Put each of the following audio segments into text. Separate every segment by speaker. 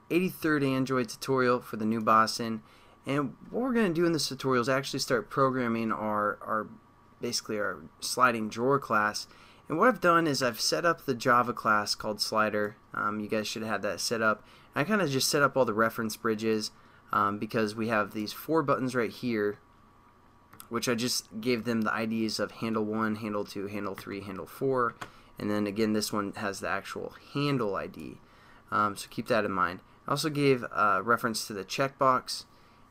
Speaker 1: 83rd Android tutorial for the new Boston. And what we're going to do in this tutorial is actually start programming basically our sliding drawer class. And what I've done is I've set up the Java class called Slider. You guys should have that set up. And I kind of just set up all the reference bridges because we have these 4 buttons right here, which I just gave them the IDs of handle 1, handle 2, handle 3, handle 4. And then again, this one has the actual handle ID. So keep that in mind. I also gave reference to the checkbox,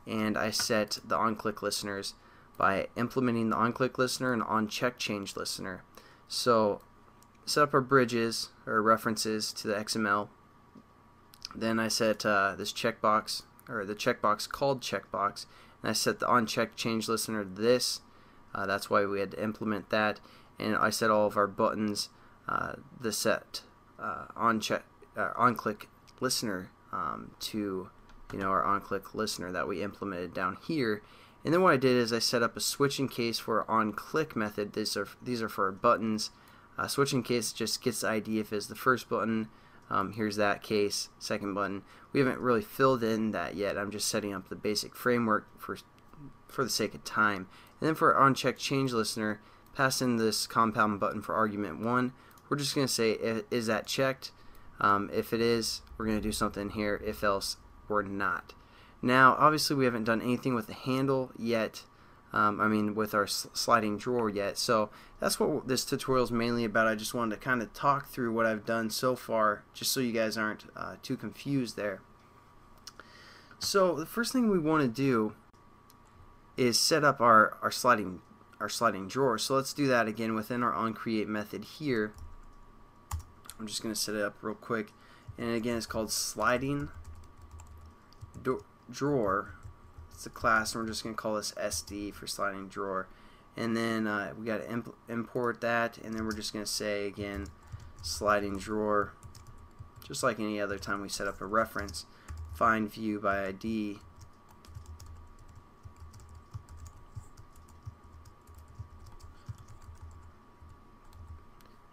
Speaker 1: and I set the on-click listeners by implementing the on-click listener and on-check change listener. So set up our bridges or references to the XML. Then I set this checkbox, or the checkbox called checkbox, and I set the on-check change listener to this. That's why we had to implement that. And I set all of our buttons the set on-click listener to our on-click listener that we implemented down here. And then what I did is I set up a switching case for our on-click method. These are for our buttons. Switching case just gets the ID if it's the first button. Here's that case, second button. We haven't really filled in that yet. I'm just setting up the basic framework for the sake of time. And then for our on-check change listener, pass in this compound button for argument 1. We're just going to say, is that checked? If it is, we're going to do something here. If else, we're not. Now, obviously, we haven't done anything with the handle yet. With our sliding drawer yet. So that's what this tutorial is mainly about. I just wanted to kind of talk through what I've done so far, just so you guys aren't too confused there. So the first thing we want to do is set up our sliding drawer. So let's do that again within our onCreate method here. I'm just going to set it up real quick, and again it's called sliding drawer. It's a class, and we're just going to call this SD for sliding drawer. And then we got to import that, and then we're just going to say again sliding drawer, just like any other time we set up a reference. Find view by ID.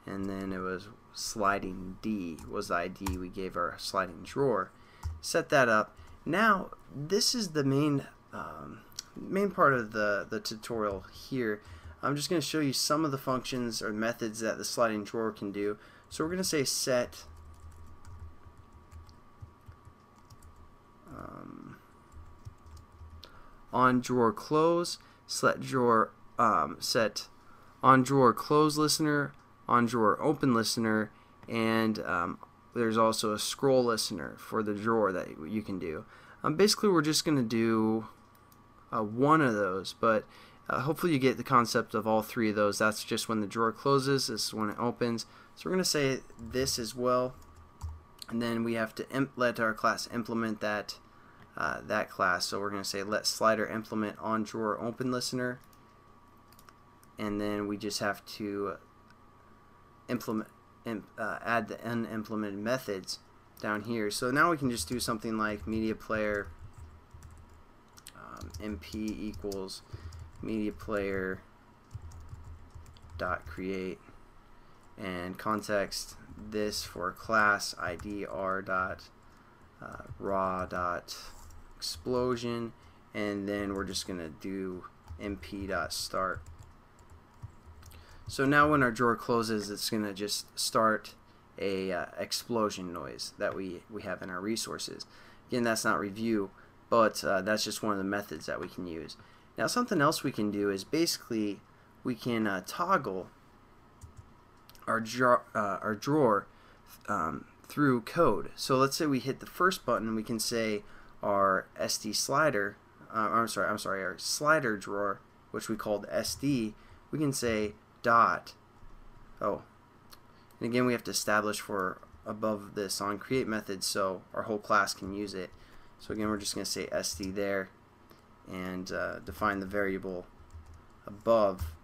Speaker 1: And then it was sliding D was the ID we gave our sliding drawer. Set that up. Now this is the main part of the tutorial here. I'm just going to show you some of the functions or methods that the sliding drawer can do. So we're going to say set on drawer close, set on drawer close listener, on drawer open listener, and there's also a scroll listener for the drawer that you can do. Basically, we're just going to do one of those, but hopefully you get the concept of all 3 of those. That's just when the drawer closes, this is when it opens. So we're going to say this as well, and then we have to let our class implement that class. So we're going to say let slider implement on drawer open listener, and then we just have to add the unimplemented methods down here. So now we can just do something like media player mp equals media player dot create, and context this for class id r dot raw dot explosion, and then we're just gonna do mp dot start. So now when our drawer closes, it's going to just start a explosion noise that we have in our resources. Again, that's not review, but that's just one of the methods that we can use. Now something else we can do is basically we can toggle our drawer through code. So let's say we hit the first button, we can say our SD slider, our slider drawer, which we called SD, we can say dot, and again we have to establish for above this on create method so our whole class can use it. So again we're just going to say SD there and define the variable above,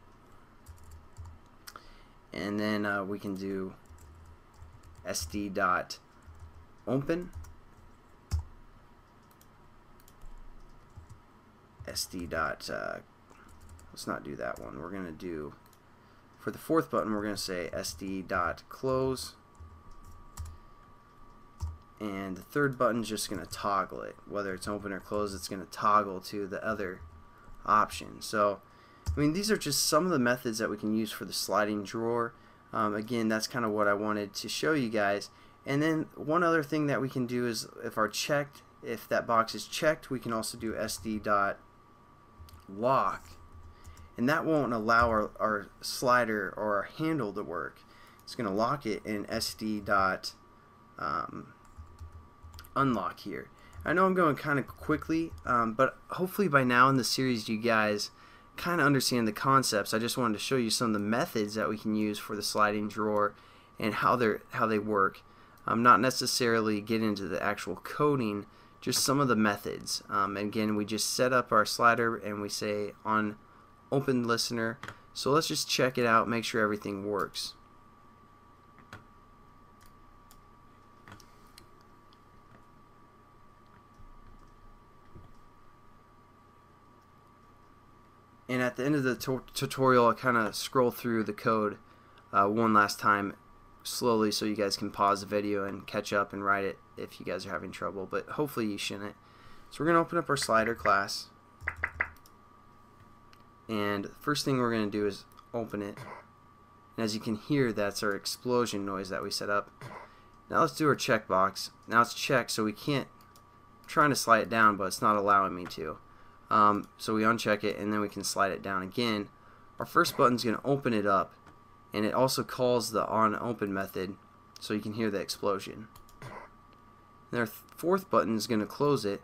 Speaker 1: and then we can do SD dot open, SD dot let's not do that one. We're going to do, for the 4th button, we're going to say SD dot close, and the third button is just going to toggle it. Whether it's open or closed, it's going to toggle to the other option. So I mean, these are just some of the methods that we can use for the sliding drawer. Again, that's kind of what I wanted to show you guys. And then one other thing that we can do is if that box is checked, we can also do SD.lock, and that won't allow our slider or our handle to work. It's going to lock it in SD.unlock here. I know I'm going kind of quickly, but hopefully by now in the series you guys kind of understand the concepts. I just wanted to show you some of the methods that we can use for the sliding drawer and how they work. Not necessarily get into the actual coding, just some of the methods. Again, we just set up our slider and we say on open listener. So let's just check it out, make sure everything works. And at the end of the tutorial, I kind of scroll through the code one last time slowly so you guys can pause the video and catch up and write it if you guys are having trouble, but hopefully you shouldn't. So we're going to open up our slider class, and the first thing we're going to do is open it, and as you can hear, that's our explosion noise that we set up. Now let's do our checkbox. Now it's checked, so we can't, I'm trying to slide it down, but it's not allowing me to. So we uncheck it and then we can slide it down again. Our first button is going to open it up, and it also calls the on open method, so you can hear the explosion. And our fourth button is going to close it,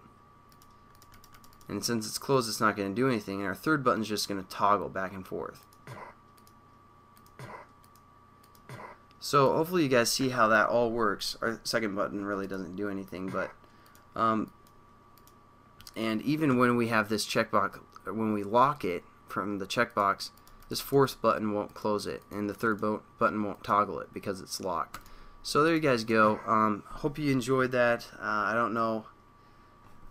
Speaker 1: and since it's closed it's not going to do anything, and our third button is just going to toggle back and forth. So hopefully you guys see how that all works. Our second button really doesn't do anything, but and even when we have this checkbox, when we lock it from the checkbox, this fourth button won't close it, and the third button won't toggle it because it's locked. So there you guys go. Hope you enjoyed that. I don't know.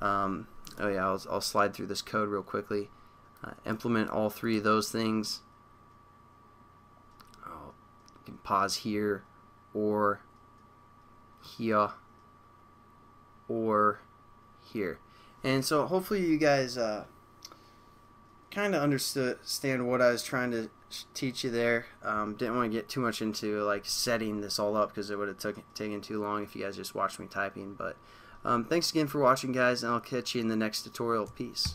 Speaker 1: Oh yeah, I'll slide through this code real quickly. Implement all three of those things. You can pause here, or here, or here. And so hopefully you guys kind of understand what I was trying to teach you there. Didn't want to get too much into like setting this all up because it would have taken too long if you guys just watched me typing. But thanks again for watching, guys, and I'll catch you in the next tutorial. Peace.